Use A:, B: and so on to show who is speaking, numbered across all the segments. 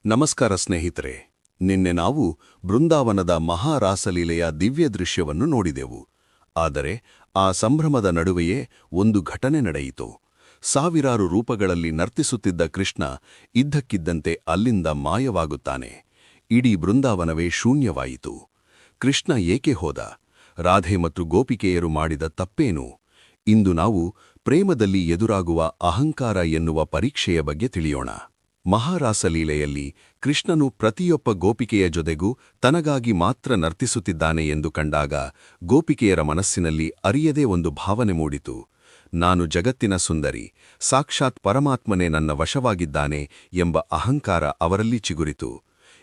A: ನಮಸ್ಕಾರ ಸ್ನೇಹಿತರೆ. ನಿನ್ನೆ ನಾವು ಬೃಂದಾವನದ ಮಹಾರಾಸಲೀಲೆಯ ದಿವ್ಯ ದೃಶ್ಯವನ್ನು ನೋಡಿದೆವು. ಆದರೆ ಆ ಸಂಭ್ರಮದ ನಡುವೆಯೇ ಒಂದು ಘಟನೆ ನಡೆಯಿತು. ಸಾವಿರಾರು ರೂಪಗಳಲ್ಲಿ ನರ್ತಿಸುತ್ತಿದ್ದ ಕೃಷ್ಣ ಇದ್ದಕ್ಕಿದ್ದಂತೆ ಅಲ್ಲಿಂದ ಮಾಯವಾಗುತ್ತಾನೆ. ಇಡೀ ಬೃಂದಾವನವೇ ಶೂನ್ಯವಾಯಿತು. ಕೃಷ್ಣ ಏಕೆ ಹೋದ? ರಾಧೆ ಮತ್ತು ಗೋಪಿಕೆಯರು ಮಾಡಿದ ತಪ್ಪೇನು? ಇಂದು ನಾವು ಪ್ರೇಮದಲ್ಲಿ ಎದುರಾಗುವ ಅಹಂಕಾರ ಎನ್ನುವ ಪರೀಕ್ಷೆಯ ಬಗ್ಗೆ ತಿಳಿಯೋಣ. ಮಹಾರಾಸಲೀಲೆಯಲ್ಲಿ ಕೃಷ್ಣನು ಪ್ರತಿಯೊಬ್ಬ ಗೋಪಿಕೆಯ ಜೊತೆಗೂ ತನಗಾಗಿ ಮಾತ್ರ ನರ್ತಿಸುತ್ತಿದ್ದಾನೆ ಎಂದು ಕಂಡಾಗ ಗೋಪಿಕೆಯರ ಮನಸ್ಸಿನಲ್ಲಿ ಅರಿಯದೇ ಒಂದು ಭಾವನೆ ಮೂಡಿತು. ನಾನು ಜಗತ್ತಿನ ಸುಂದರಿ, ಸಾಕ್ಷಾತ್ ಪರಮಾತ್ಮನೇ ನನ್ನ ವಶವಾಗಿದ್ದಾನೆ ಎಂಬ ಅಹಂಕಾರ ಅವರಲ್ಲಿ ಚಿಗುರಿತು.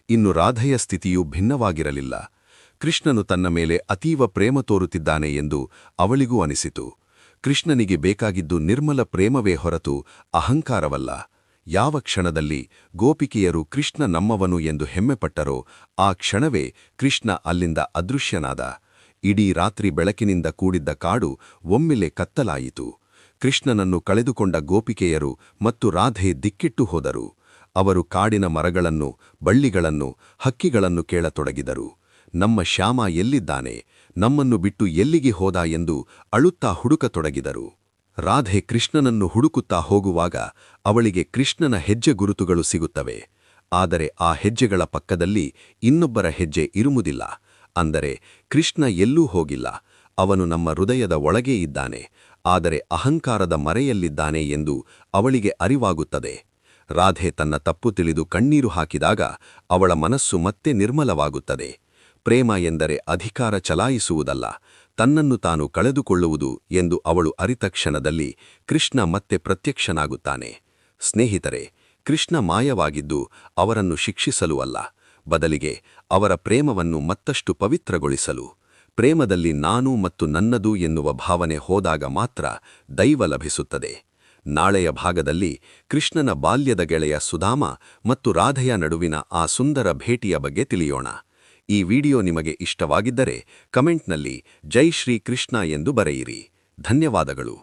A: ಇನ್ನು ರಾಧೆಯ ಸ್ಥಿತಿಯೂ ಭಿನ್ನವಾಗಿರಲಿಲ್ಲ. ಕೃಷ್ಣನು ತನ್ನ ಮೇಲೆ ಅತೀವ ಪ್ರೇಮ ತೋರುತ್ತಿದ್ದಾನೆ ಎಂದು ಅವಳಿಗೂ ಅನಿಸಿತು. ಕೃಷ್ಣನಿಗೆ ಬೇಕಾಗಿದ್ದು ನಿರ್ಮಲ ಪ್ರೇಮವೇ ಹೊರತು ಅಹಂಕಾರವಲ್ಲ. ಯಾವ ಕ್ಷಣದಲ್ಲಿ ಗೋಪಿಕೆಯರು ಕೃಷ್ಣ ನಮ್ಮವನು ಎಂದು ಹೆಮ್ಮೆಪಟ್ಟರೋ ಆ ಕ್ಷಣವೇ ಕೃಷ್ಣ ಅಲ್ಲಿಂದ ಅದೃಶ್ಯನಾದ. ಇಡೀ ರಾತ್ರಿ ಬೆಳಕಿನಿಂದ ಕೂಡಿದ್ದ ಕಾಡು ಒಮ್ಮೆಲೆ ಕತ್ತಲಾಯಿತು. ಕೃಷ್ಣನನ್ನು ಕಳೆದುಕೊಂಡ ಗೋಪಿಕೆಯರು ಮತ್ತು ರಾಧೆ ದಿಕ್ಕಿಟ್ಟು ಹೋದರು. ಅವರು ಕಾಡಿನ ಮರಗಳನ್ನು, ಬಳ್ಳಿಗಳನ್ನು, ಹಕ್ಕಿಗಳನ್ನು ಕೇಳತೊಡಗಿದರು. ನಮ್ಮ ಶ್ಯಾಮ ಎಲ್ಲಿದ್ದಾನೆ? ನಮ್ಮನ್ನು ಬಿಟ್ಟು ಎಲ್ಲಿಗೆ ಹೋದ ಎಂದು ಅಳುತ್ತಾ ಹುಡುಕತೊಡಗಿದರು. ರಾಧೆ ಕೃಷ್ಣನನ್ನು ಹುಡುಕುತ್ತಾ ಹೋಗುವಾಗ ಅವಳಿಗೆ ಕೃಷ್ಣನ ಹೆಜ್ಜೆ ಗುರುತುಗಳು ಸಿಗುತ್ತವೆ. ಆದರೆ ಆ ಹೆಜ್ಜೆಗಳ ಪಕ್ಕದಲ್ಲಿ ಇನ್ನೊಬ್ಬರ ಹೆಜ್ಜೆ ಇರುವುದಿಲ್ಲ. ಅಂದರೆ ಕೃಷ್ಣ ಎಲ್ಲೂ ಹೋಗಿಲ್ಲ. ಅವನು ನಮ್ಮ ಹೃದಯದ ಒಳಗೇ ಇದ್ದಾನೆ, ಆದರೆ ಅಹಂಕಾರದ ಮರೆಯಲ್ಲಿದ್ದಾನೆ ಎಂದು ಅವಳಿಗೆ ಅರಿವಾಗುತ್ತದೆ. ರಾಧೆ ತನ್ನ ತಪ್ಪು ತಿಳಿದು ಕಣ್ಣೀರು ಹಾಕಿದಾಗ ಅವಳ ಮನಸ್ಸು ಮತ್ತೆ ನಿರ್ಮಲವಾಗುತ್ತದೆ. ಪ್ರೇಮ ಎಂದರೆ ಅಧಿಕಾರ ಚಲಾಯಿಸುವುದಲ್ಲ, ತನ್ನನ್ನು ತಾನು ಕಳೆದುಕೊಳ್ಳುವುದು ಎಂದು ಅವಳು ಅರಿತ ಕ್ಷಣದಲ್ಲಿ ಕೃಷ್ಣ ಮತ್ತೆ ಪ್ರತ್ಯಕ್ಷನಾಗುತ್ತಾನೆ. ಸ್ನೇಹಿತರೆ, ಕೃಷ್ಣ ಮಾಯವಾಗಿದ್ದು ಅವರನ್ನು ಶಿಕ್ಷಿಸಲು ಅಲ್ಲ, ಬದಲಿಗೆ ಅವರ ಪ್ರೇಮವನ್ನು ಮತ್ತಷ್ಟು ಪವಿತ್ರಗೊಳಿಸಲು. ಪ್ರೇಮದಲ್ಲಿ ನಾನು ಮತ್ತು ನನ್ನದು ಎನ್ನುವ ಭಾವನೆ ಹೋದಾಗ ಮಾತ್ರ ದೈವ ಲಭಿಸುತ್ತದೆ. ನಾಳೆಯ ಭಾಗದಲ್ಲಿ ಕೃಷ್ಣನ ಬಾಲ್ಯದ ಗೆಳೆಯ ಸುಧಾಮ ಮತ್ತು ರಾಧೆಯ ನಡುವಿನ ಆ ಸುಂದರ ಭೇಟಿಯ ಬಗ್ಗೆ ತಿಳಿಯೋಣ. ಈ ವಿಡಿಯೋ ನಿಮಗೆ ಇಷ್ಟವಾಗಿದ್ದರೆ ಕಮೆಂಟ್ನಲ್ಲಿ ಜೈ ಶ್ರೀ ಕೃಷ್ಣ ಎಂದು ಬರೆಯಿರಿ. ಧನ್ಯವಾದಗಳು.